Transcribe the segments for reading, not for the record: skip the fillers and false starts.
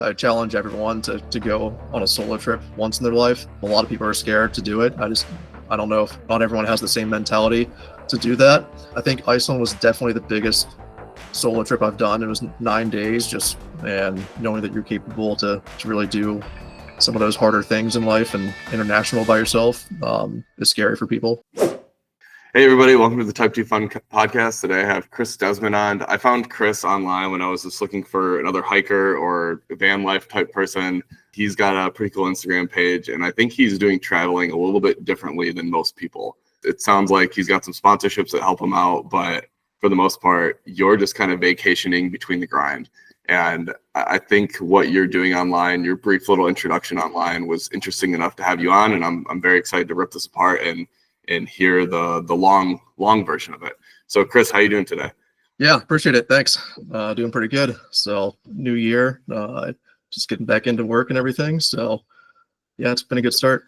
I challenge everyone to go on a solo trip once in their life. A lot of people are scared to do it. I don't know if not everyone has the same mentality to do that. I think Iceland was definitely the biggest solo trip I've done. It was 9 days and knowing that you're capable to really do some of those harder things in life and international by yourself is scary for people. Hey everybody, welcome to the Type 2 Fun podcast. Today I have Chris Desmond on. I found Chris online when I was just looking for another hiker or van life type person. He's got a pretty cool Instagram page, and I think he's doing traveling a little bit differently than most people. It sounds like he's got some sponsorships that help him out, but for the most part, you're just kind of vacationing between the grind. And I think what you're doing online, your brief little introduction online, was interesting enough to have you on, and I'm very excited to rip this apart and hear the long version of it. So Chris, how you doing today? Yeah, appreciate it. Thanks. Doing pretty good. So new year, just getting back into work and everything. So yeah, it's been a good start.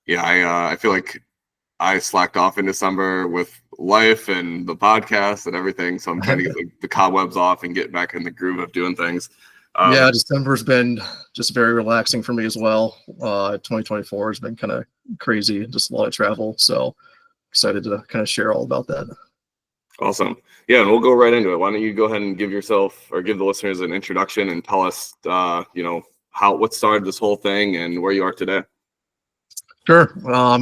Yeah, I feel like I slacked off in December with life and the podcast and everything. So I'm trying to get the cobwebs off and get back in the groove of doing things. Yeah, December's been just very relaxing for me as well. 2024 has been kind of crazy, just a lot of travel. So excited to kind of share all about that. Awesome. Yeah, and we'll go right into it. Why don't you go ahead and give yourself or give the listeners an introduction and tell us, what started this whole thing and where you are today. Sure.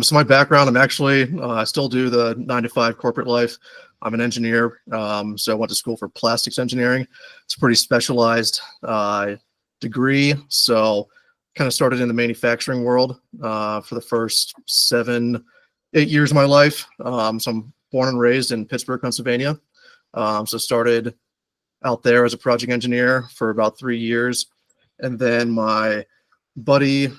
So my background, I still do the 9-to-5 corporate life. I'm an engineer. So I went to school for plastics engineering. It's a pretty specialized degree. So kind of started in the manufacturing world for the first 7-8 years of my life. So I'm born and raised in Pittsburgh, Pennsylvania. So started out there as a project engineer for about 3 years. And then my buddy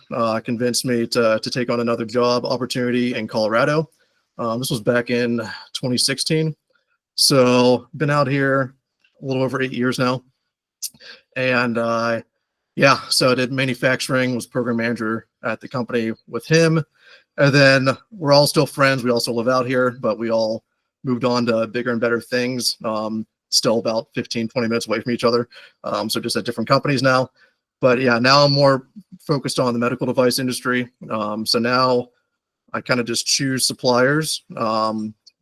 convinced me to take on another job opportunity in Colorado. This was back in 2016. So been out here a little over 8 years now. And so I did manufacturing, was program manager at the company with him. And then we're all still friends. We also live out here, but we all moved on to bigger and better things. Still about 15, 20 minutes away from each other. So just at different companies now. But yeah, now I'm more focused on the medical device industry. So now I kind of just choose suppliers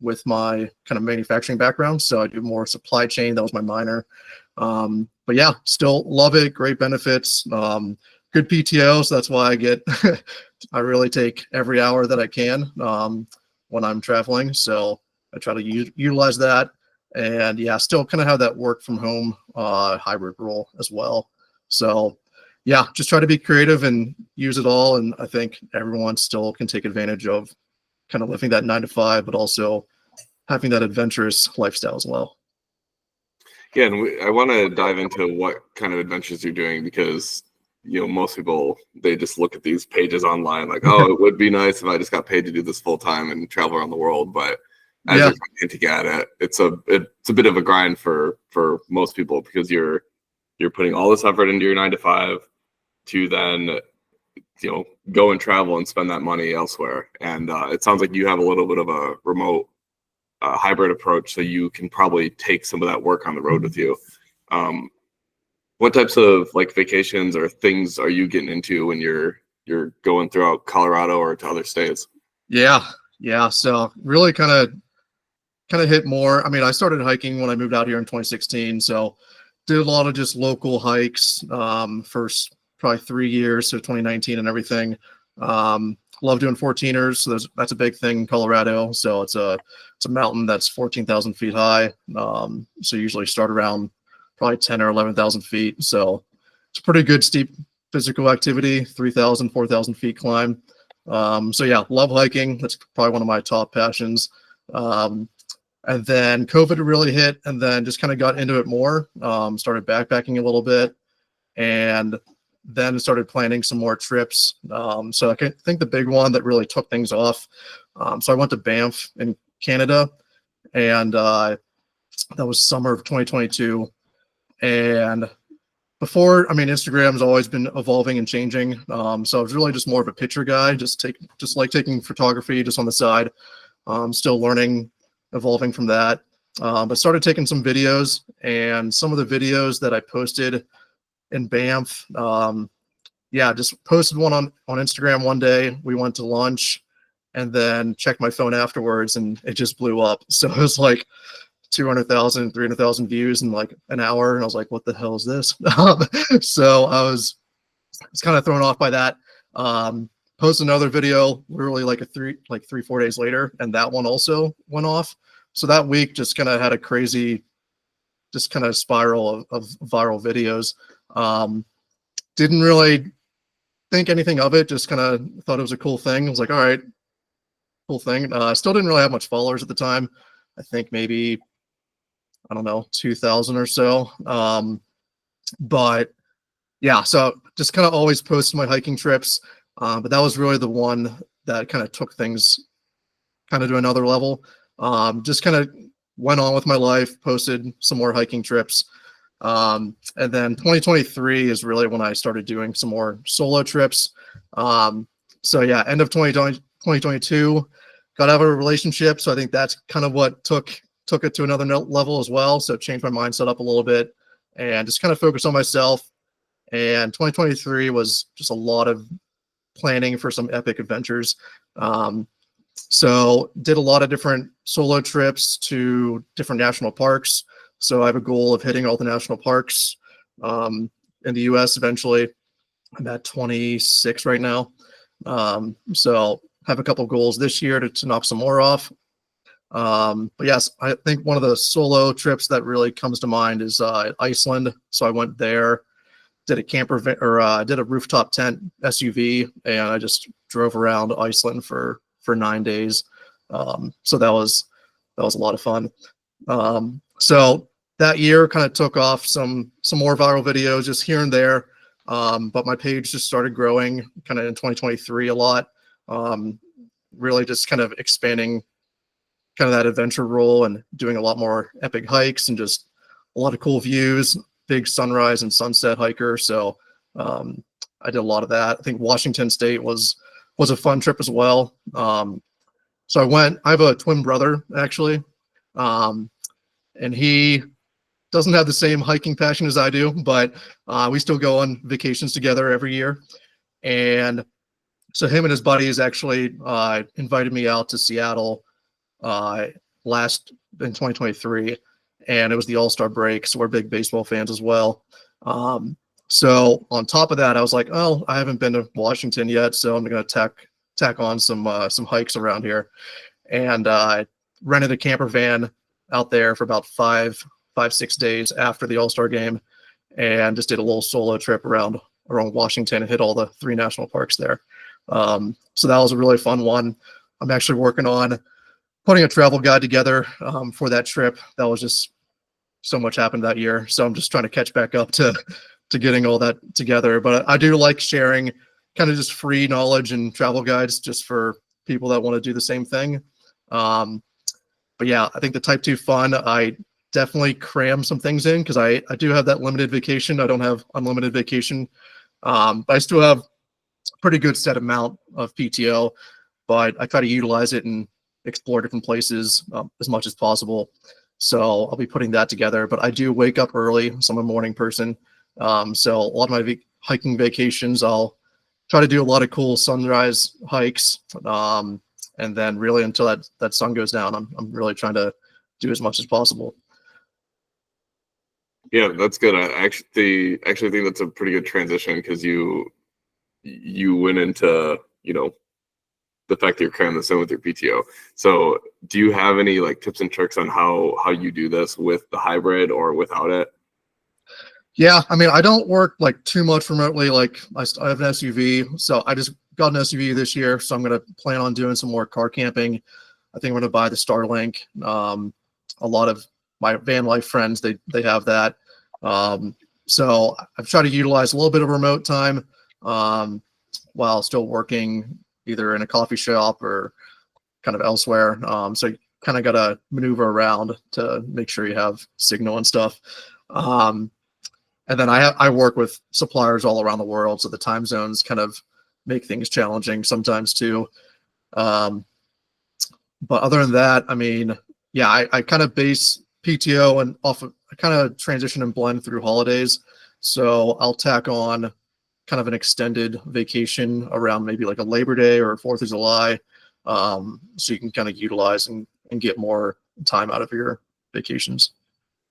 with my kind of manufacturing background. So I do more supply chain. That was my minor. But yeah, still love it. Great benefits. Good PTO. So that's why I really take every hour that I can when I'm traveling. So I try to utilize that. And yeah, still kind of have that work from home hybrid role as well. So yeah, just try to be creative and use it all. And I think everyone still can take advantage of kind of living that 9-to-5, but also having that adventurous lifestyle as well. Yeah, and I want to dive into what kind of adventures you're doing because, most people, they just look at these pages online like, oh, it would be nice if I just got paid to do this full time and travel around the world. But as you're hinting at it, it's a bit of a grind for most people because you're putting all this effort into your 9-to-5 to then, go and travel and spend that money elsewhere. And it sounds like you have a little bit of a remote hybrid approach, so you can probably take some of that work on the road with you. What types of vacations or things are you getting into when you're going throughout Colorado or to other states? Yeah. So really kind of hit more. I mean, I started hiking when I moved out here in 2016. So did a lot of just local hikes first probably 3 years, so 2019 and everything. Love doing 14ers. So that's a big thing in Colorado. So it's a mountain that's 14,000 feet high. So usually start around probably 10 or 11,000 feet. So it's a pretty good steep physical activity, 3,000, 4,000 feet climb. So yeah, love hiking. That's probably one of my top passions. And then COVID really hit and then just kind of got into it more. Started backpacking a little bit and then started planning some more trips. So I think the big one that really took things off. So I went to Banff in Canada and that was summer of 2022. And before, Instagram's always been evolving and changing. So I was really just more of a picture guy, just like taking photography just on the side. Still learning, evolving from that. But started taking some videos, and some of the videos that I posted in Banff. Yeah, just posted one on Instagram one day. We went to lunch and then checked my phone afterwards and it just blew up. So it was like 200,000, 300,000 views in like an hour. And I was like, what the hell is this? So I was kind of thrown off by that. Posted another video literally like 3-4 days later, and that one also went off. So that week just kind of had a crazy, just kind of spiral of viral videos. Didn't really think anything of it, just kind of thought it was a cool thing. I was like, all right, cool thing. I still didn't really have much followers at the time. I think maybe, I don't know, 2,000 or so. But yeah, so just kind of always posted my hiking trips. But that was really the one that kind of took things kind of to another level. Just kind of went on with my life, posted some more hiking trips. And then 2023 is really when I started doing some more solo trips. So yeah, end of 2022, got out of a relationship. So I think that's kind of what took it to another level as well. So changed my mindset up a little bit and just kind of focused on myself. And 2023 was just a lot of planning for some epic adventures. So did a lot of different solo trips to different national parks. So I have a goal of hitting all the national parks in the US eventually. I'm at 26 right now. So have a couple of goals this year to knock some more off. But yes, I think one of the solo trips that really comes to mind is Iceland. So I went there, did a did a rooftop tent SUV, and I just drove around Iceland for 9 days. So that was a lot of fun. So that year kind of took off some more viral videos just here and there. But my page just started growing kind of in 2023 a lot. Really just kind of expanding kind of that adventure role and doing a lot more epic hikes and just a lot of cool views, big sunrise and sunset hiker. So I did a lot of that. I think Washington State was a fun trip as well. So I have a twin brother actually. And he doesn't have the same hiking passion as I do, but we still go on vacations together every year. And so him and his buddies actually invited me out to Seattle in 2023, and it was the All-Star break. So we're big baseball fans as well. So on top of that, I was like, oh, I haven't been to Washington yet, so I'm going to tack on some hikes around here. And I rented a camper van out there for about 5-6 days after the All-Star game, and just did a little solo trip around Washington and hit all the 3 national parks there. So that was a really fun one. I'm actually working on putting a travel guide together for that trip. That was just so much happened that year. So I'm just trying to catch back up to getting all that together. But I do like sharing kind of just free knowledge and travel guides just for people that want to do the same thing. But yeah, I think the Type 2 fun, I definitely cram some things in because I do have that limited vacation. I don't have unlimited vacation. But I still have a pretty good set amount of PTO, but I try to utilize it and explore different places as much as possible. So I'll be putting that together, but I do wake up early. So I'm a morning person. So a lot of my hiking vacations, I'll try to do a lot of cool sunrise hikes. And then really until that sun goes down, I'm really trying to do as much as possible. Yeah, that's good. I actually think that's a pretty good transition because you went into, the fact that you're cramming this in with your PTO. So do you have any like tips and tricks on how you do this with the hybrid or without it? Yeah, I mean, I don't work like too much remotely. Like I have an SUV, so I just got an SUV this year. So I'm going to plan on doing some more car camping. I think I'm going to buy the Starlink. A lot of my van life friends, they have that. So I've tried to utilize a little bit of remote time while still working either in a coffee shop or kind of elsewhere. So you kind of got to maneuver around to make sure you have signal and stuff. And then I work with suppliers all around the world, so the time zones kind of make things challenging sometimes too. But other than that, I mean, yeah, I kind of base PTO and I kind of transition and blend through holidays. So I'll tack on kind of an extended vacation around maybe like a Labor Day or 4th of July. So you can kind of utilize and get more time out of your vacations.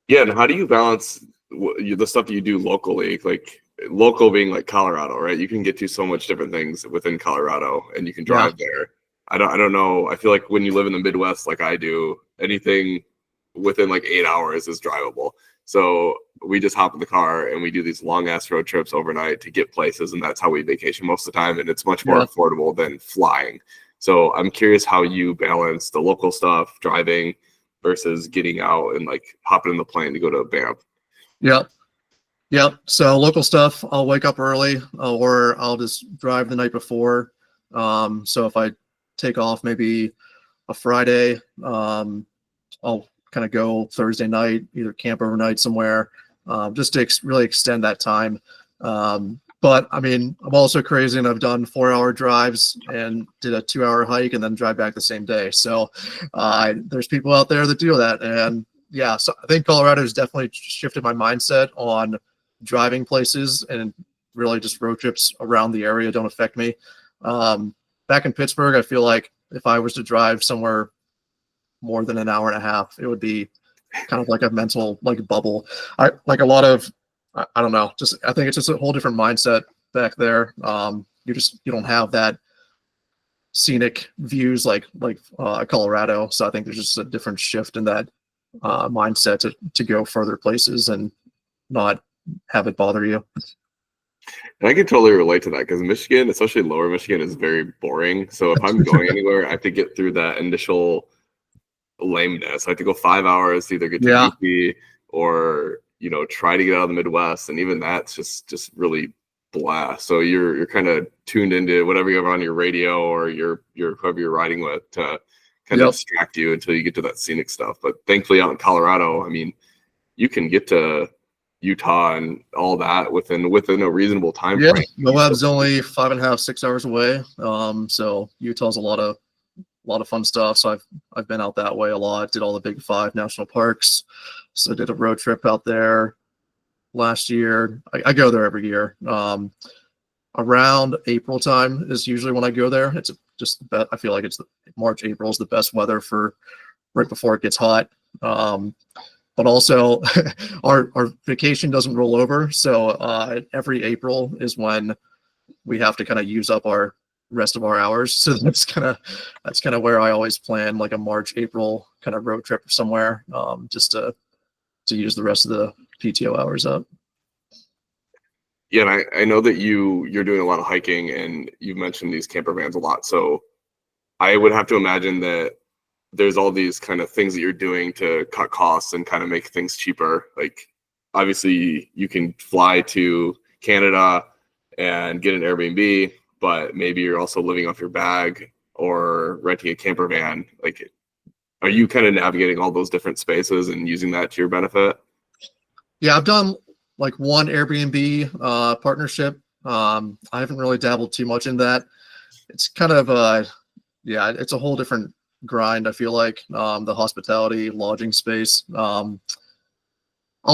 Yeah, and how do you balance the stuff that you do locally, like local being like Colorado, right? You can get to so much different things within Colorado, and you can Yeah. drive there. I don't know. I feel like when you live in the Midwest, like I do, anything within like 8 hours is drivable. So we just hop in the car and we do these long ass road trips overnight to get places, and that's how we vacation most of the time. And it's much more Yeah. affordable than flying. So I'm curious how you balance the local stuff, driving, versus getting out and like hopping in the plane to go to Banff. Yep. Yep. So local stuff, I'll wake up early or I'll just drive the night before. So if I take off maybe a Friday, I'll kind of go Thursday night, either camp overnight somewhere, just to really extend that time. But I mean, I'm also crazy and I've done 4-hour drives and did a 2-hour hike and then drive back the same day. So there's people out there that do that. And yeah, so I think Colorado has definitely shifted my mindset on driving places, and really just road trips around the area don't affect me. Back in Pittsburgh, I feel like if I was to drive somewhere more than an hour and a half, it would be kind of like a mental like bubble. I like a lot of, I don't know, just I think it's just a whole different mindset back there. You don't have that scenic views like Colorado. So I think there's just a different shift in that mindset to go further places and not have it bother you. And I can totally relate to that because Michigan, especially lower Michigan, is very boring. So if I'm going anywhere, I have to get through that initial lameness. I have to go 5 hours to either get to UP or try to get out of the Midwest, and even that's just really blah. So you're kind of tuned into whatever you have on your radio or your whoever you're riding with to kind of distract you until you get to that scenic stuff. But thankfully out in Colorado, I mean, you can get to Utah and all that within a reasonable time frame. Moab's only 5.5, 6 hours away. So Utah's a lot of fun stuff. So I've been out that way a lot. Did all the big 5 national parks. So I did a road trip out there last year. I go there every year. Around April time is usually when I go there. It's just I feel like it's March, April is the best weather for right before it gets hot. But also our vacation doesn't roll over. So every April is when we have to kind of use up our rest of our hours. So that's kind of where I always plan like a March, April kind of road trip somewhere, just to use the rest of the PTO hours up. Yeah, and I know that you're doing a lot of hiking, and you've mentioned these camper vans a lot. So I would have to imagine that there's all these kind of things that you're doing to cut costs and kind of make things cheaper. Like obviously you can fly to Canada and get an Airbnb, but maybe you're also living off your bag or renting a camper van. Like, are you kind of navigating all those different spaces and using that to your benefit? Yeah, I've done like one Airbnb partnership. I haven't really dabbled too much in that. It's kind of it's a whole different grind. I feel like the hospitality lodging space. I'll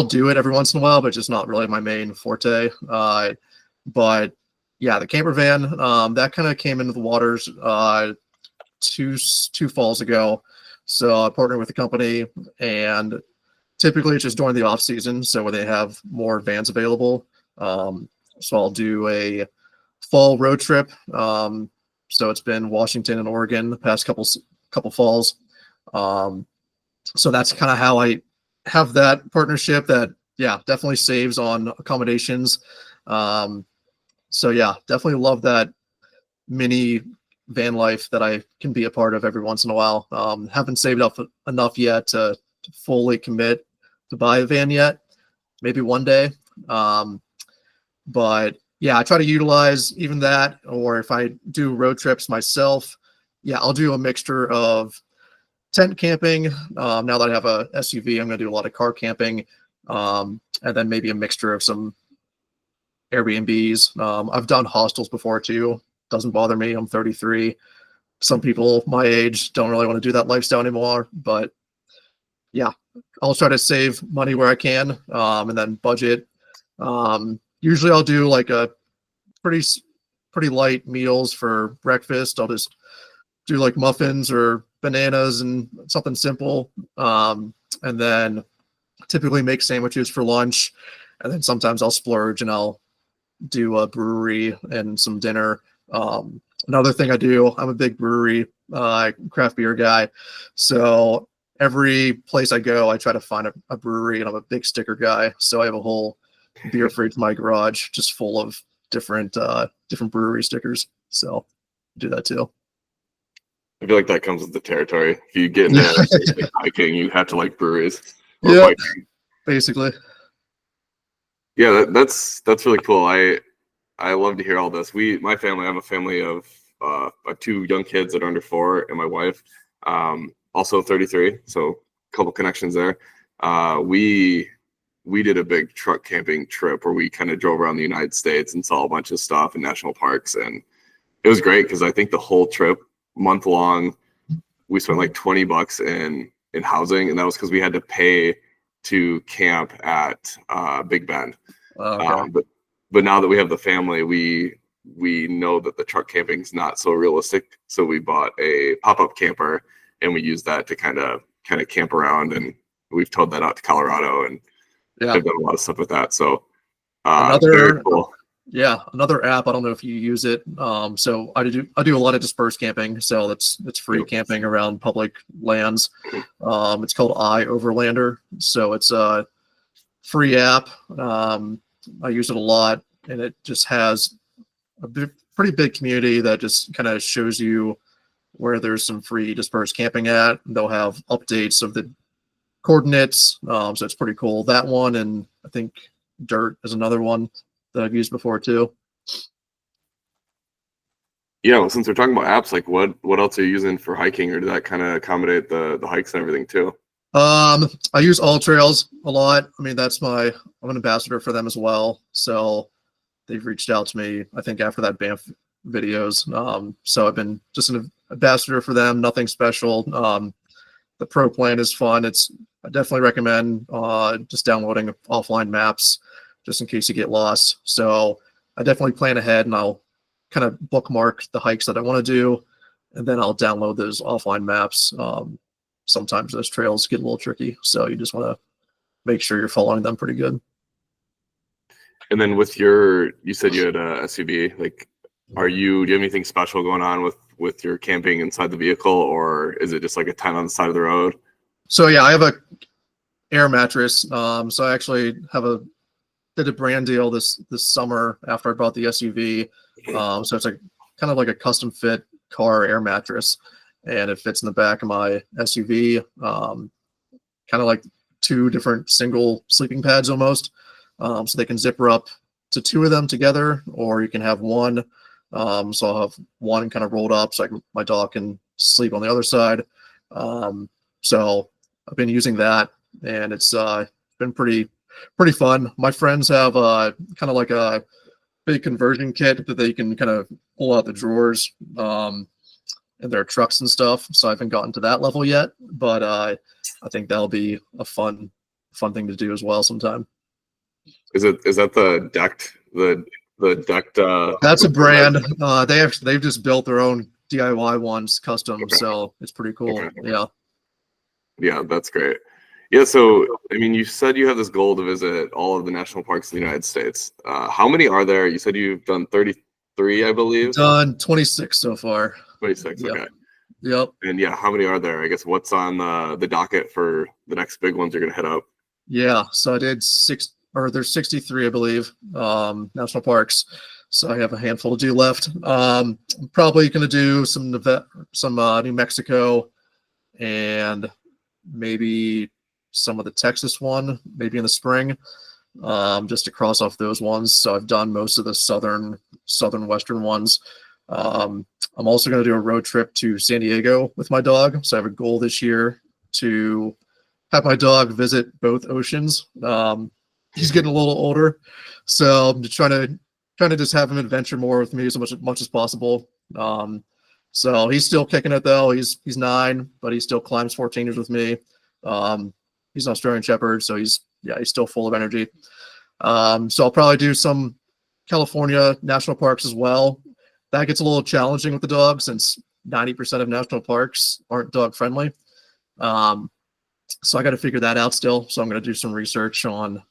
do it every once in a while, but just not really my main forte. But yeah, the camper van that kind of came into the waters two falls ago. So I partnered with a company, and typically it's just during the off season, so when they have more vans available. So I'll do a fall road trip. So it's been Washington and Oregon the past couple falls. So that's kind of how I have that partnership that definitely saves on accommodations. So yeah, definitely love that mini van life that I can be a part of every once in a while. Haven't saved up enough yet to fully commit to buy a van yet. Maybe one day. But yeah, I try to utilize even that, or if I do road trips myself, I'll do a mixture of tent camping. Now that I have a SUV, I'm going to do a lot of car camping, and then maybe a mixture of some Airbnbs. I've done hostels before too. Doesn't bother me. I'm 33. Some people my age don't really want to do that lifestyle anymore, but yeah, I'll try to save money where I can, and then budget Usually I'll do like a pretty light meals for breakfast. I'll just do like muffins or bananas and something simple. And then typically make sandwiches for lunch. And then sometimes I'll splurge and I'll do a brewery and some dinner. Another thing I do, I'm a big brewery, craft beer guy. So every place I go, I try to find a brewery, and I'm a big sticker guy. So I have a whole beer fridge in my garage just full of different brewery stickers. So do that too. I feel like that comes with the territory. If you get into hiking, you have to like breweries. Or Yeah, biking. basically. Yeah, that's really cool. I love to hear all this. My family, I have a family of I have 2 young kids that are under 4, and my wife, also 33. So a couple connections there. We did a big truck camping trip where we kind of drove around the United States and saw a bunch of stuff in national parks, and it was great because I think the whole trip, month long, we spent like $20 in housing, and that was because we had to pay to camp at Big Bend. Okay. But now that we have the family, we know that the truck camping is not so realistic. So we bought a pop-up camper, and we use that to kind of camp around, and we've towed that out to Colorado, and Yeah. I've done a lot of stuff with that. So Another very cool. Yeah, another app. I don't know if you use it. So I do a lot of dispersed camping. So it's free Yep. camping around public lands. It's called iOverlander. So it's a free app. I use it a lot, and it just has a pretty big community that just kind of shows you where there's some free dispersed camping at. They'll have updates of the coordinates. So it's pretty cool. That one, and I think Dirt is another one that I've used before too. Yeah, well, since we're talking about apps, like what else are you using for hiking, or did that kind of accommodate the hikes and everything too? I use All Trails a lot. I mean, I'm an ambassador for them as well. So they've reached out to me, I think, after that Banff videos. So I've been just an ambassador for them. Nothing special. The pro plan is fun. I definitely recommend just downloading offline maps just in case you get lost. So I definitely plan ahead, and I'll kind of bookmark the hikes that I want to do, and then I'll download those offline maps. Sometimes those trails get a little tricky, so you just want to make sure you're following them pretty good. And then you said you had a SUV. Like, do you have anything special going on with your camping inside the vehicle, or is it just like a tent on the side of the road? So yeah, I have a air mattress. So I actually did a brand deal this summer after I bought the SUV. So it's kind of like a custom fit car air mattress, and it fits in the back of my SUV. Kind of like 2 different single sleeping pads almost. So they can zipper up to 2 of them together, or you can have one. So I'll have one kind of rolled up so my dog can sleep on the other side. So I've been using that, and it's been pretty fun. My friends have kind of like a big conversion kit that they can kind of pull out the drawers in their trucks and stuff. So I haven't gotten to that level yet, but I think that'll be a fun thing to do as well sometime. Is that the decked That's a brand. They've just built their own DIY ones custom, Okay. so it's pretty cool. Okay. Yeah, that's great. Yeah, so I mean, you said you have this goal to visit all of the national parks in the United States. How many are there? You said you've done 33, I believe. Done 26 so far. 26. Yep. Okay. Yep. And yeah, how many are there? I guess what's on the docket for the next big ones you're gonna hit up? Yeah. So I did there's 63, I believe, national parks. So I have a handful to do left. I'm probably going to do some New Mexico, and maybe some of the Texas one, maybe in the spring, just to cross off those ones. So I've done most of the southern western ones. I'm also going to do a road trip to San Diego with my dog. So I have a goal this year to have my dog visit both oceans. He's getting a little older, so I'm just trying to just have him adventure more with me as much as possible. So he's still kicking it though. He's 9, but he still climbs 14ers with me. He's an Australian Shepherd, so he's still full of energy. So I'll probably do some California national parks as well. That gets a little challenging with the dog since 90% of national parks aren't dog friendly. So I got to figure that out still. So I'm going to do some research on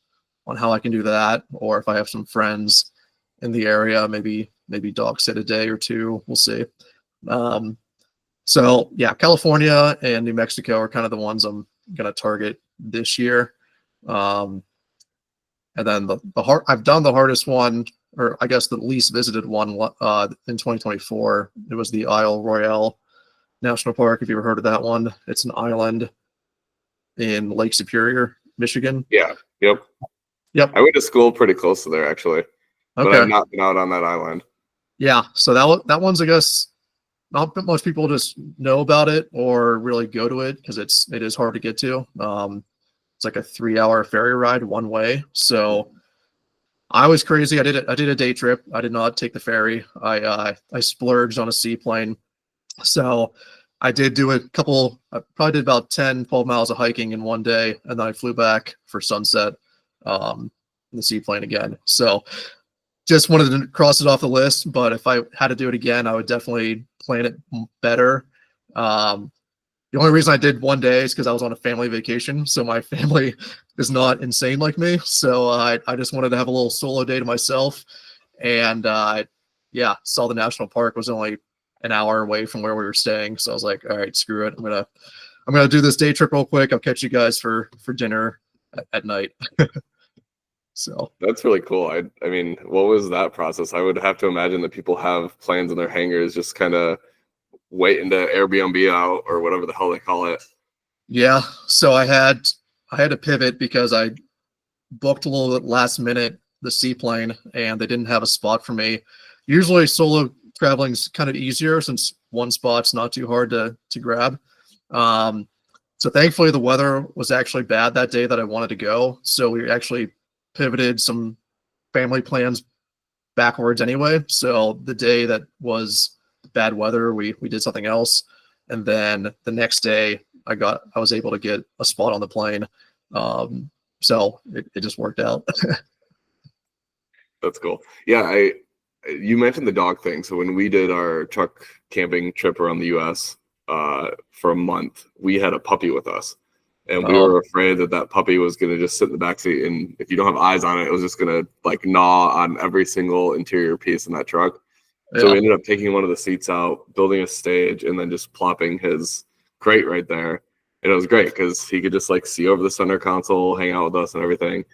how I can do that, or if I have some friends in the area, maybe dog sit a day or two. We'll see. So yeah, California and New Mexico are kind of the ones I'm going to target this year. And then I've done the hardest one, or I guess the least visited one, in 2024. It was the Isle Royale National Park. Have you ever heard of that one? It's an island in Lake Superior, Michigan. Yeah. Yep. I went to school pretty close to there actually, but I've not been out on that island. Yeah. So that one's, I guess, not much people just know about it or really go to it because it is hard to get to. It's like a 3-hour ferry ride one way. So I was crazy. I did a day trip. I did not take the ferry. I splurged on a seaplane. So I did do I probably did about 10, 12 miles of hiking in one day. And then I flew back for sunset in the seaplane again. So just wanted to cross it off the list. But if I had to do it again, I would definitely plan it better. The only reason I did one day is because I was on a family vacation. So my family is not insane like me. So I just wanted to have a little solo day to myself. And saw the national park was only an hour away from where we were staying. So I was like, all right, screw it. I'm gonna do this day trip real quick. I'll catch you guys for dinner at night. So that's really cool. I mean, what was that process? I would have to imagine that people have plans in their hangars, just kind of waiting to Airbnb out or whatever the hell they call it. Yeah. So I had to pivot because I booked a little bit last minute the seaplane and they didn't have a spot for me. Usually solo traveling is kind of easier since one spot's not too hard to grab. So thankfully the weather was actually bad that day that I wanted to go. So we actually pivoted some family plans backwards anyway. So the day that was bad weather, we did something else. And then the next day I was able to get a spot on the plane. So it just worked out. That's cool. Yeah. You mentioned the dog thing. So when we did our truck camping trip around the US for a month, we had a puppy with us. And we were afraid that puppy was going to just sit in the backseat. And if you don't have eyes on it, it was just going to like gnaw on every single interior piece in that truck. So we ended up taking one of the seats out, building a stage, and then just plopping his crate right there. And it was great because he could just like see over the center console, hang out with us and everything.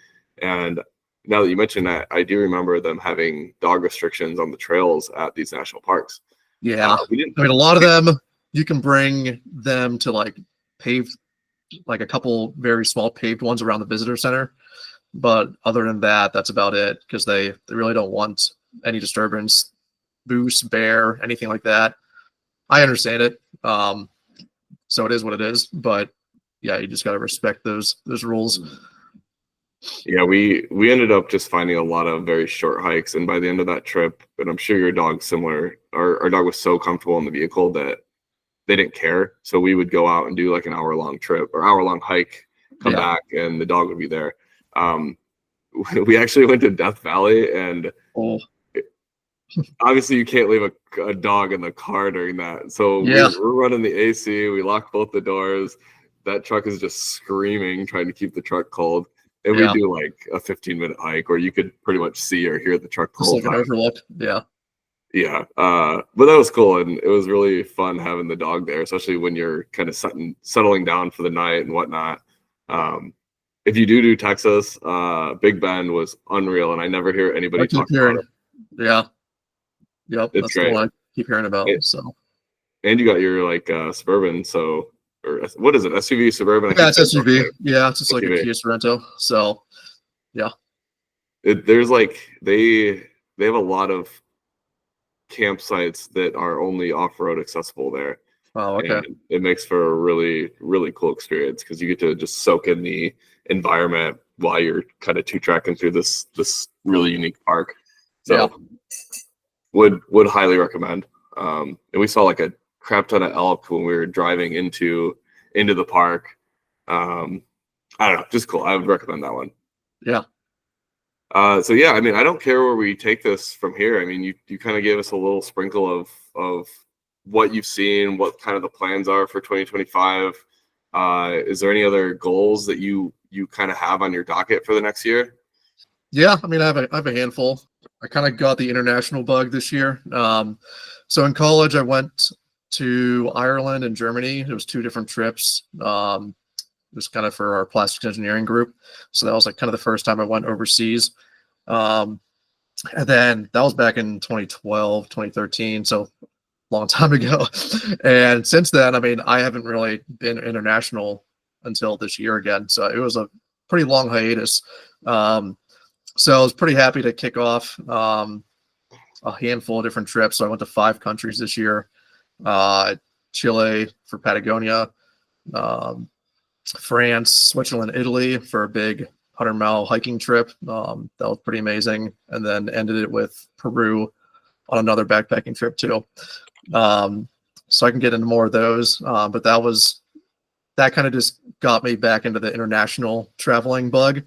And now that you mention that, I do remember them having dog restrictions on the trails at these national parks. Yeah. I mean, a lot of them, you can bring them to like paved, like a couple very small paved ones around the visitor center. But other than that, that's about it because they really don't want any disturbance, moose, bear, anything like that. I understand it. So it is what it is. But yeah, you just got to respect those rules. Yeah, we ended up just finding a lot of very short hikes. And by the end of that trip, and I'm sure your dog's similar, our dog was so comfortable in the vehicle that they didn't care. So we would go out and do like an hour-long trip or hour-long hike, come back, and the dog would be there. We actually went to Death Valley, and obviously you can't leave a dog in the car during that. So we're running the AC. We lock both the doors. That truck is just screaming, trying to keep the truck cold. And we do like a 15-minute hike where you could pretty much see or hear the truck the whole time. Overlook. Yeah. Yeah. But that was cool. And it was really fun having the dog there, especially when you're kind of settling down for the night and whatnot. If you do Texas, Big Bend was unreal. And I never hear anybody talk about it. Yeah. Yep. It's that's great. the one I keep hearing about. And you got your like Suburban. So, or what is it? SUV, Suburban? Yeah, it's SUV. Yeah, it's just like a Kia Sorento. So, yeah. There's like they have a lot of campsites that are only off-road accessible there. Oh, okay. And it makes for a really, really cool experience because you get to just soak in the environment while you're kind of two-tracking through this really unique park. So, would highly recommend. And we saw like a crap ton of elk when we were driving into the park. I don't know, just cool. I would recommend that one. Yeah. So yeah, I mean, I don't care where we take this from here. I mean, you kind of gave us a little sprinkle of what you've seen, what kind of the plans are for 2025. Is there any other goals that you kind of have on your docket for the next year? Yeah, I mean, I have a handful. I kind of got the international bug this year. So in college, I went to Ireland and Germany. It was 2 different trips. It was kind of for our plastics engineering group. So that was like kind of the first time I went overseas. Um, and then that was back in 2012, 2013. So long time ago. And since then, I mean, I haven't really been international until this year again. So it was a pretty long hiatus. So I was pretty happy to kick off a handful of different trips. So I went to 5 countries this year. Chile for Patagonia, France, Switzerland, Italy for a big 100-mile hiking trip. That was pretty amazing. And then ended it with Peru on another backpacking trip too. So I can get into more of those. But that kind of just got me back into the international traveling bug.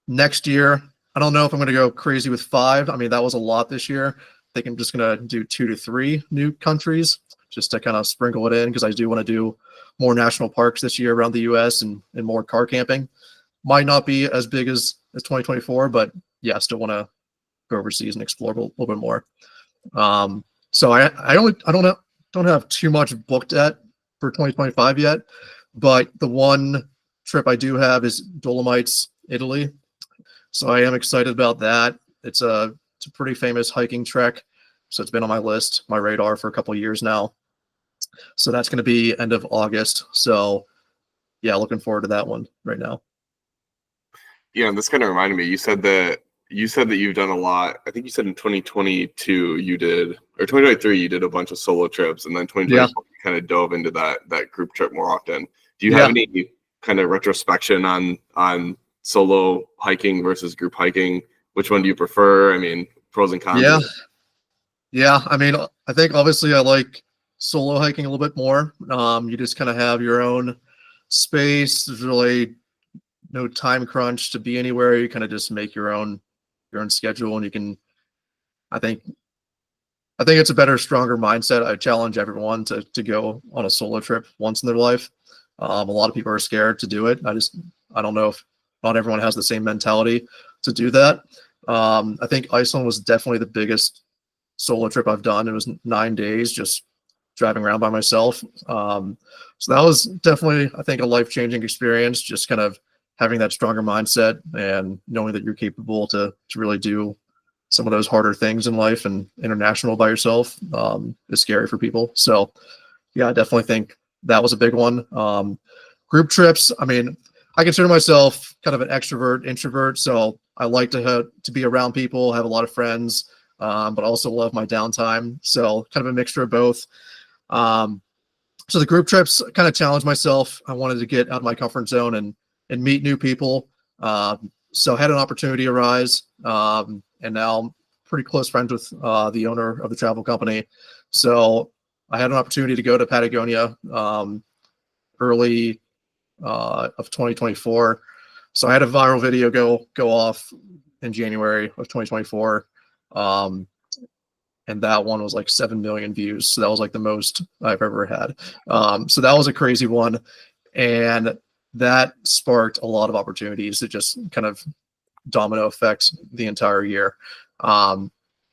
Next year, I don't know if I'm going to go crazy with 5. I mean, that was a lot this year. I think I'm just going to do 2 to 3 new countries just to kind of sprinkle it in, because I do want to do more national parks this year around the US and more car camping. Might not be as big as 2024, but yeah, I still want to go overseas and explore a little bit more. So I don't have too much booked at for 2025 yet, but the one trip I do have is Dolomites, Italy. So I am excited about that. It's a pretty famous hiking trek. So it's been on my list, my radar for a couple of years now. So that's going to be end of August. So yeah, looking forward to that one right now. Yeah, and this kind of reminded me. You said that you've done a lot. I think you said in 2022 you did, or 2023 you did a bunch of solo trips, and then 2024 you kind of dove into that group trip more often. Do you have any kind of retrospection on solo hiking versus group hiking? Which one do you prefer? I mean, pros and cons. Yeah. I mean, I think obviously I like solo hiking a little bit more. You just kind of have your own space. There's really no time crunch to be anywhere. You kind of just make your own schedule, and you can. I think it's a better, stronger mindset. I challenge everyone to go on a solo trip once in their life. A lot of people are scared to do it. I don't know if not everyone has the same mentality to do that. I think Iceland was definitely the biggest solo trip I've done. It was 9 days just driving around by myself. So that was definitely, I think, a life-changing experience, just kind of having that stronger mindset and knowing that you're capable to really do some of those harder things in life, and international by yourself is scary for people. So yeah, I definitely think that was a big one. Group trips, I mean, I consider myself kind of an extrovert, introvert. So I like to be around people, have a lot of friends, but also love my downtime. So kind of a mixture of both. So the group trips kind of challenged myself. I wanted to get out of my comfort zone and meet new people. So I had an opportunity arise, and now I'm pretty close friends with the owner of the travel company. So I had an opportunity to go to Patagonia early of 2024. So I had a viral video go off in January of 2024. And that one was like 7 million views. So that was like the most I've ever had. So that was a crazy one. And that sparked a lot of opportunities to just kind of domino effect the entire year.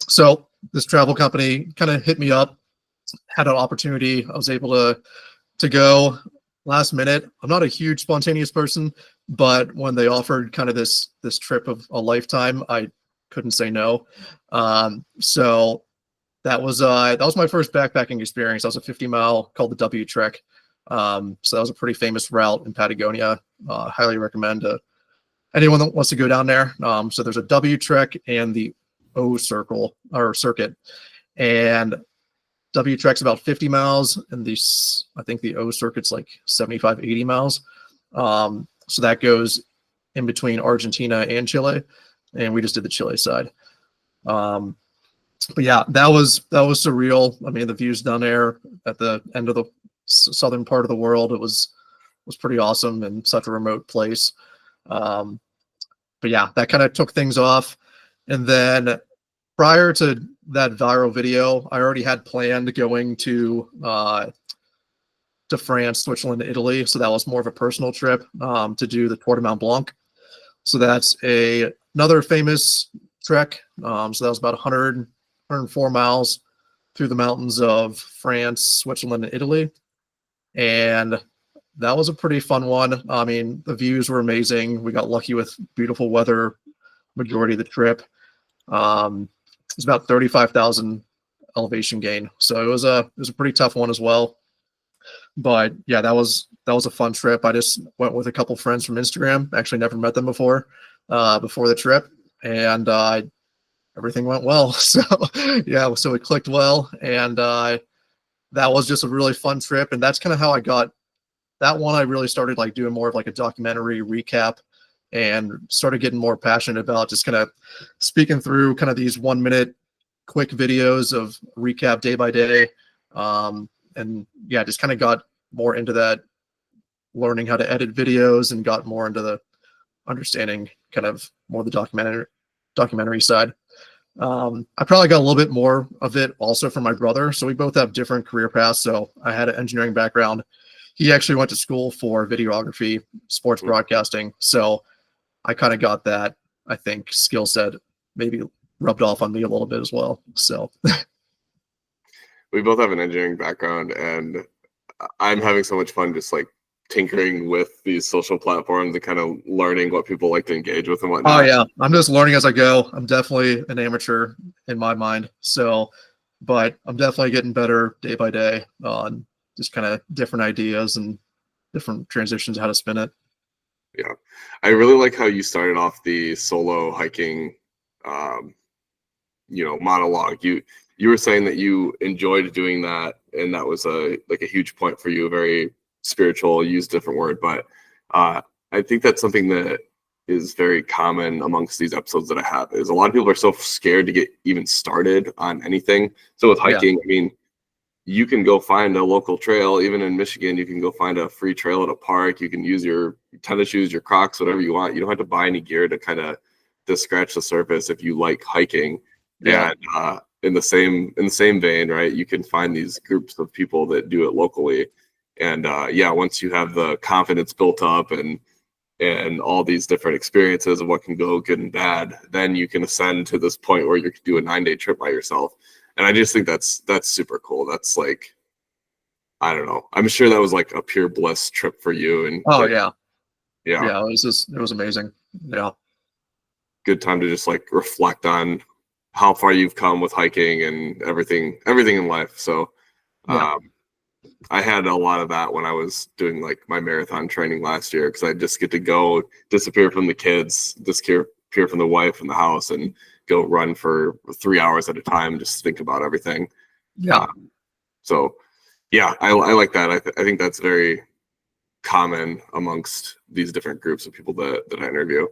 So this travel company kind of hit me up, had an opportunity. I was able to go last minute. I'm not a huge spontaneous person, but when they offered kind of this trip of a lifetime, I couldn't say no. So that was my first backpacking experience. That was a 50-mile called the W Trek. So that was a pretty famous route in Patagonia. Highly recommend to anyone that wants to go down there. So there's a W Trek and the O Circle or Circuit, and W Trek's about 50 miles, and I think the O Circuit's like 75, 80 miles. So that goes in between Argentina and Chile, and we just did the Chile side. But yeah, that was surreal. I mean, the views down there at the end of the southern part of the world, it was pretty awesome, and such a remote place. but yeah, that kind of took things off. And then prior to that viral video, I already had planned going to France, Switzerland, Italy. So that was more of a personal trip to do the Tour de Mont Blanc. So that's another famous trek. So that was about 104 miles through the mountains of France, Switzerland, and Italy. And that was a pretty fun one. I mean, the views were amazing. We got lucky with beautiful weather majority of the trip. It's about 35,000 elevation gain. So it was a pretty tough one as well. But yeah, that was a fun trip. I just went with a couple friends from Instagram. Actually, never met them before the trip, and everything went well. So yeah, so it clicked well, and that was just a really fun trip. And that's kind of how I got that one. I really started like doing more of like a documentary recap, and started getting more passionate about just kind of speaking through kind of these 1 minute quick videos of recap day by day. And yeah, just kind of got more into that, learning how to edit videos, and got more into the understanding kind of more the documentary side. I probably got a little bit more of it also from my brother. So we both have different career paths. So I had an engineering background. He actually went to school for videography, sports broadcasting. So I kind of got that, I think, skill set maybe rubbed off on me a little bit as well. So we both have an engineering background, and I'm having so much fun just like tinkering with these social platforms and kind of learning what people like to engage with and whatnot. oh yeah, I'm just learning as I go. I'm definitely an amateur in my mind. So, but I'm definitely getting better day by day on just kind of different ideas and different transitions, how to spin it. Yeah. I really like how you started off the solo hiking, monologue. You were saying that you enjoyed doing that, and that was a huge point for you, a very spiritual, use a different word, but I think that's something that is very common amongst these episodes that I have, is a lot of people are so scared to get even started on anything. So with hiking, I mean, you can go find a local trail. Even in Michigan, you can go find a free trail at a park. You can use your tennis shoes, your Crocs, whatever you want. You don't have to buy any gear to kind of just scratch the surface if you like hiking. Yeah. And in the same vein, right, you can find these groups of people that do it locally. And once you have the confidence built up and all these different experiences of what can go good and bad, then you can ascend to this point where you can do a 9-day trip by yourself. And I just think that's super cool. That's like, I don't know. I'm sure that was like a pure bliss trip for you. And oh like, yeah, yeah, it was amazing. Yeah, good time to just like reflect on how far you've come with hiking and everything in life. So I had a lot of that when I was doing like my marathon training last year, because I just get to go disappear from the kids, disappear from the wife and the house, and go run for 3 hours at a time, just think about everything. Yeah. So yeah, I like that. I think that's very common amongst these different groups of people that I interview.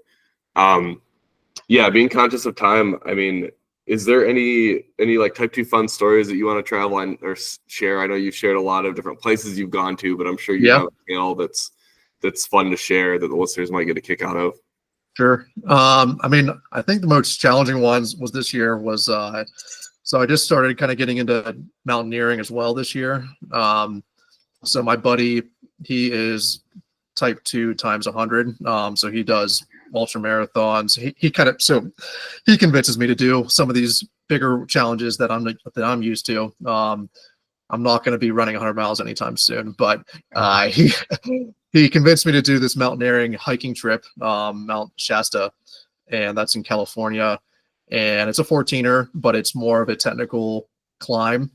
Being conscious of time. I mean, is there any like type 2 fun stories that you want to travel on or share? I know you've shared a lot of different places you've gone to, but I'm sure you have a tale that's fun to share that the listeners might get a kick out of. Sure. I mean, I think the most challenging ones was this year was, so I just started kind of getting into mountaineering as well this year. So my buddy, he is type 2 times 100. So he does ultra marathons. He convinces me to do some of these bigger challenges that I'm used to. I'm not going to be running 100 miles anytime soon, but he convinced me to do this mountaineering hiking trip, Mount Shasta, and that's in California. And it's a 14er, but it's more of a technical climb.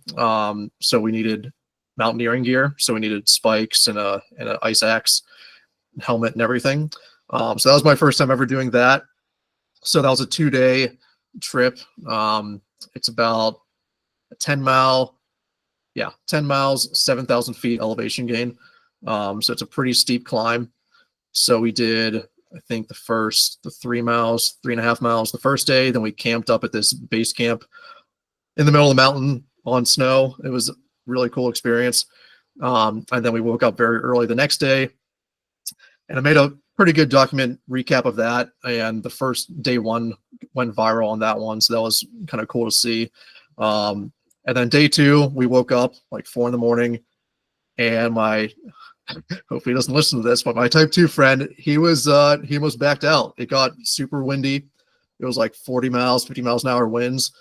So we needed mountaineering gear. So we needed spikes and an ice axe, helmet, and everything. So that was my first time ever doing that. So that was a 2-day trip. It's about a 10 miles, 7,000 feet elevation gain. So it's a pretty steep climb. So we did, I think the 3.5 miles the first day. Then we camped up at this base camp in the middle of the mountain on snow. It was a really cool experience. And then we woke up very early the next day, and I made a pretty good document recap of that. And the first day one went viral on that one. So that was kind of cool to see. And then day two, we woke up like 4 a.m. and hopefully he doesn't listen to this, but my type 2 friend, he almost backed out. It got super windy. It was like 40 miles, 50 miles an hour winds.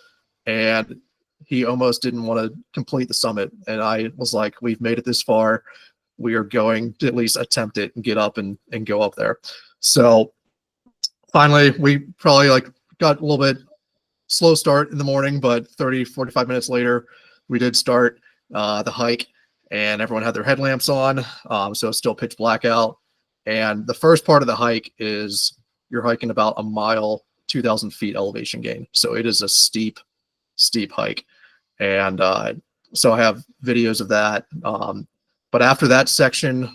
And he almost didn't want to complete the summit. And I was like, we've made it this far. We are going to at least attempt it and get up and go up there. So finally, we probably like got a little bit slow start in the morning, but 30, 45 minutes later, we did start the hike, and everyone had their headlamps on. So it's still pitch black out. And the first part of the hike is you're hiking about a mile, 2,000 feet elevation gain. So it is a steep hike. And so I have videos of that. But after that section,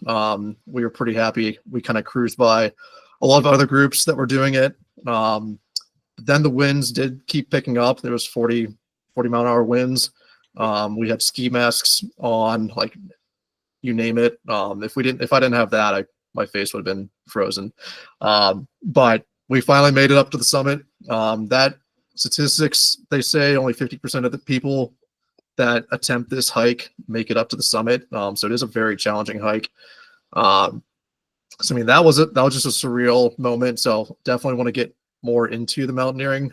we were pretty happy. We kind of cruised by a lot of other groups that were doing it. Then the winds did keep picking up. There was 40 mile an hour winds. We had ski masks on, like you name it. If I didn't have that, my face would have been frozen. But we finally made it up to the summit. That statistics, they say only 50% of the people that attempt this hike make it up to the summit. So it is a very challenging hike. So I mean, that was just a surreal moment. So definitely want to get more into the mountaineering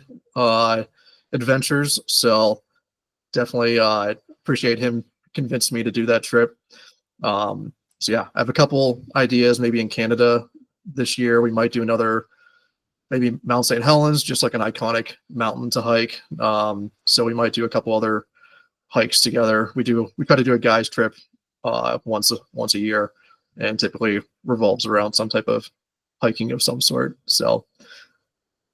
adventures. So definitely appreciate him convinced me to do that trip. So yeah, I have a couple ideas. Maybe in Canada this year, we might do another, maybe Mount St. Helens, just like an iconic mountain to hike. So we might do a couple other hikes together. We try to do a guys trip once a year, and typically revolves around some type of hiking of some sort. So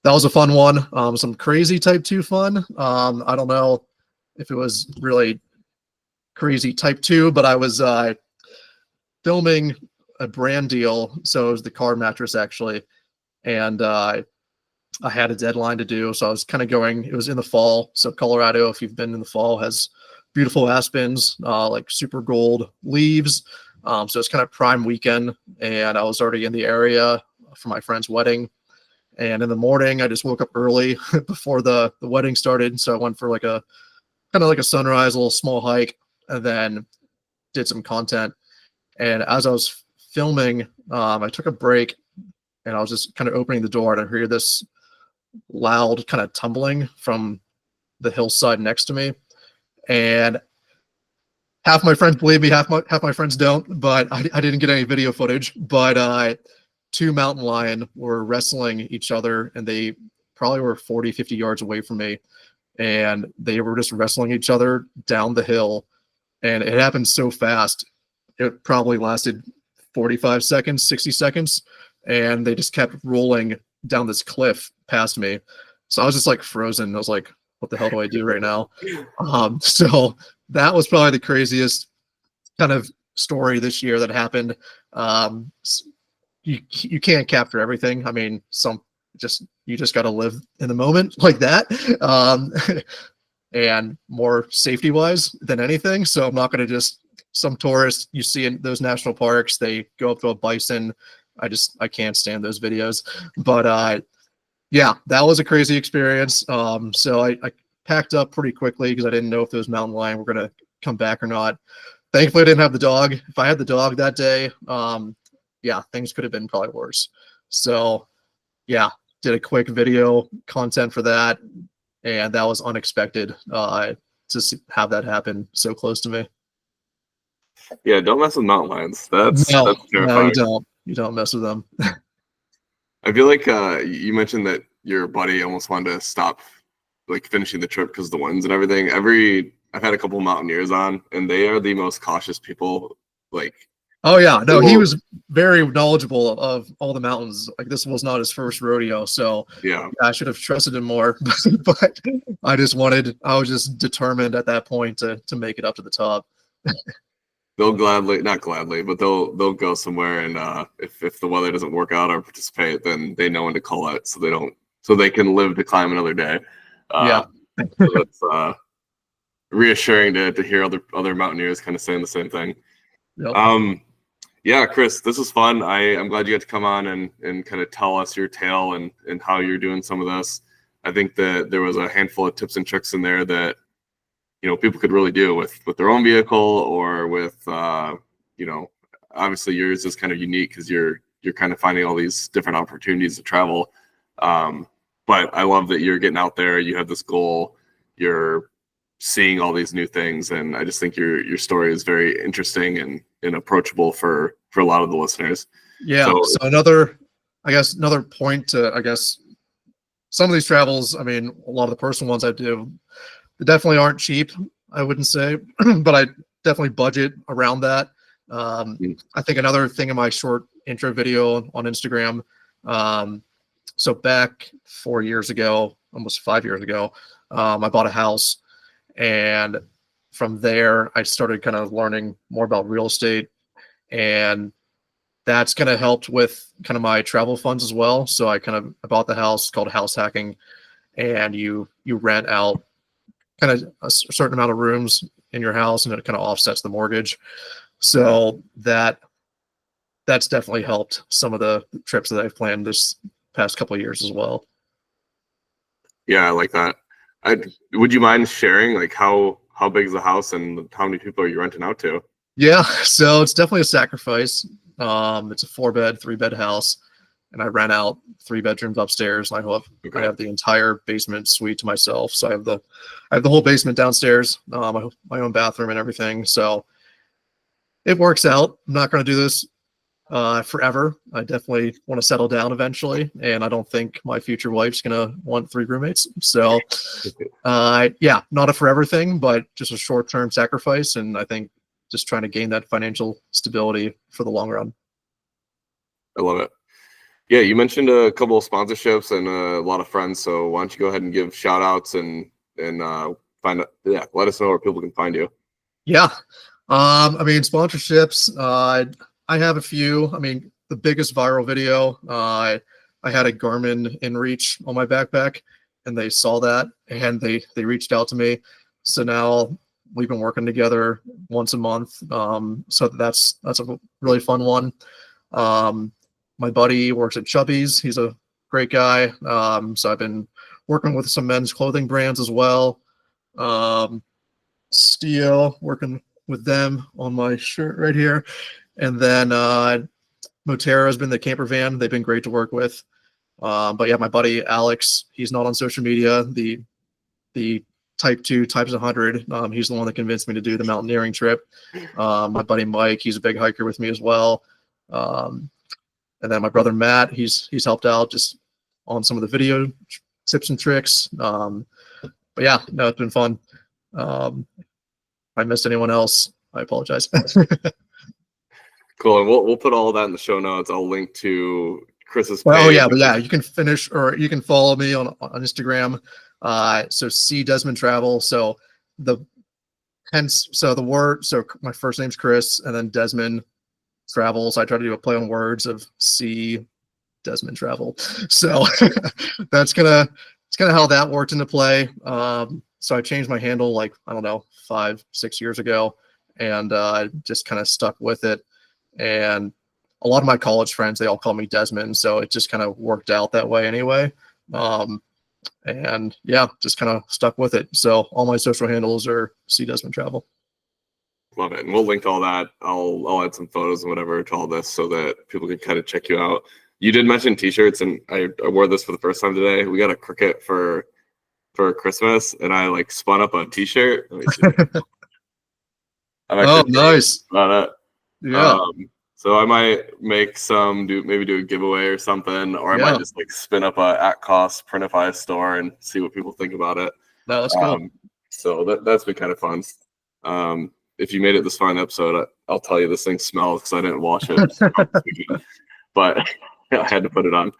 that was a fun one. Some crazy type 2 fun. I don't know if it was really crazy type 2, but I was filming a brand deal. So it was the car mattress actually. And I had a deadline to do. So I was kind of going, it was in the fall. So Colorado, if you've been in the fall, has beautiful aspens, like super gold leaves. So it's kind of prime weekend, and I was already in the area for my friend's wedding. And in the morning, I just woke up early before the wedding started. So I went for like a kind of like a sunrise, a little small hike, and then did some content. And as I was filming, I took a break, and I was just kind of opening the door, and I hear this loud kind of tumbling from the hillside next to me. And half my friends believe me, half my friends don't, but I didn't get any video footage. But 2 mountain lion were wrestling each other, and they probably were 40, 50 yards away from me. And they were just wrestling each other down the hill. And it happened so fast. It probably lasted 45 seconds, 60 seconds. And they just kept rolling down this cliff past me. So I was just like frozen. I was like, what the hell do I do right now? So that was probably the craziest kind of story this year that happened. You can't capture everything. I mean, you just got to live in the moment like that. And more safety wise than anything. So I'm not going to some tourists you see in those national parks, they go up to a bison. I can't stand those videos, but yeah, that was a crazy experience. So I packed up pretty quickly because I didn't know if those mountain lion were going to come back or not. Thankfully, I didn't have the dog. If I had the dog that day, yeah, things could have been probably worse. So yeah, did a quick video content for that. And that was unexpected to have that happen so close to me. Yeah, don't mess with mountain lions. That's terrifying. No, you don't mess with them. I feel like you mentioned that your buddy almost wanted to stop like finishing the trip because of the winds and everything. I've had a couple mountaineers on, and they are the most cautious people. Like, oh yeah, no, he was very knowledgeable of all the mountains. Like, this was not his first rodeo, so yeah, I should have trusted him more. But I was just determined at that point to make it up to the top. They'll not gladly, but they'll go somewhere, and if the weather doesn't work out or participate, then they know when to call it, so they can live to climb another day. Yeah, so that's reassuring to hear other mountaineers kind of saying the same thing. Yep. Yeah, Chris, this was fun. I'm glad you got to come on and kind of tell us your tale and how you're doing some of this. I think that there was a handful of tips and tricks in there that, people could really do with their own vehicle or with, obviously yours is kind of unique because you're kind of finding all these different opportunities to travel. But I love that you're getting out there. You have this goal. You're seeing all these new things, and I just think your story is very interesting and approachable for a lot of the listeners. Yeah. So another point to, some of these travels, I mean, a lot of the personal ones I do, they definitely aren't cheap, I wouldn't say, but I definitely budget around that. I think another thing in my short intro video on Instagram, so back 4 years ago, almost 5 years ago, I bought a house, and from there I started kind of learning more about real estate, and that's kind of helped with kind of my travel funds as well. So I bought the house, called house hacking, and you rent out kind of a certain amount of rooms in your house, and it kind of offsets the mortgage. So that's definitely helped some of the trips that I've planned this past couple of years as well. Yeah, I like that. Would you mind sharing like how big is the house and how many people are you renting out to? Yeah, so it's definitely a sacrifice. It's a 4-bed, 3-bed house, and I rent out 3 bedrooms upstairs. And I have the entire basement suite to myself. So I have the whole basement downstairs, my own bathroom and everything. So it works out. I'm not going to do this forever. I definitely want to settle down eventually, and I don't think my future wife's going to want 3 roommates. So yeah, not a forever thing, but just a short-term sacrifice. And I think just trying to gain that financial stability for the long run. I love it. Yeah, you mentioned a couple of sponsorships and a lot of friends. So why don't you go ahead and give shout outs and let us know where people can find you. Yeah. I mean, sponsorships, I have a few. I mean, the biggest viral video, I had a Garmin InReach on my backpack, and they saw that and they reached out to me. So now we've been working together once a month. So that's a really fun one. My buddy works at Chubby's. He's a great guy. So I've been working with some men's clothing brands as well. Steel, working with them on my shirt right here. And then Motera has been the camper van. They've been great to work with. But yeah, my buddy Alex, he's not on social media. The Type 2 Types 100. He's the one that convinced me to do the mountaineering trip. My buddy Mike, he's a big hiker with me as well. And then my brother Matt, he's helped out just on some of the video tips and tricks. But yeah, no, it's been fun. If I missed anyone else, I apologize. Cool. And we'll put all of that in the show notes. I'll link to Chris's page. Oh yeah, but yeah, you can follow me on Instagram. So see Desmond Travel. So my first name's Chris, and then Desmond Travel. So I try to do a play on words of see Desmond Travel. So it's kind of how that worked into play. So I changed my handle 5-6 years ago, and just kind of stuck with it. And a lot of my college friends, they all call me Desmond, so it just kind of worked out that way anyway. And yeah, just kind of stuck with it. So all my social handles are see Desmond Travel. Love it. And we'll link to all that. I'll add some photos and whatever to all this so that people can kind of check you out. You did mention t-shirts, and I wore this for the first time today. We got a cricket for Christmas, and I spun up a t-shirt. Oh, nice. About it. Yeah. So I might make maybe do a giveaway or something, or I might just spin up a at cost printify store and see what people think about it. No, that's cool. So that's been kind of fun. If you made it this far in the episode, I'll tell you this thing smells because I didn't wash it. But I had to put it on.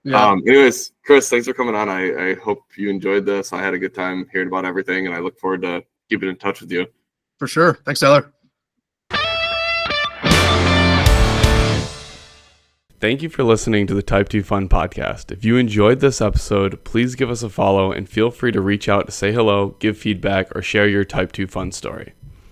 Yeah. Anyways, Chris, thanks for coming on. I hope you enjoyed this. I had a good time hearing about everything, and I look forward to keeping in touch with you. For sure. Thanks, Tyler. Thank you for listening to the Type 2 Fun podcast. If you enjoyed this episode, please give us a follow and feel free to reach out to say hello, give feedback, or share your Type 2 Fun story.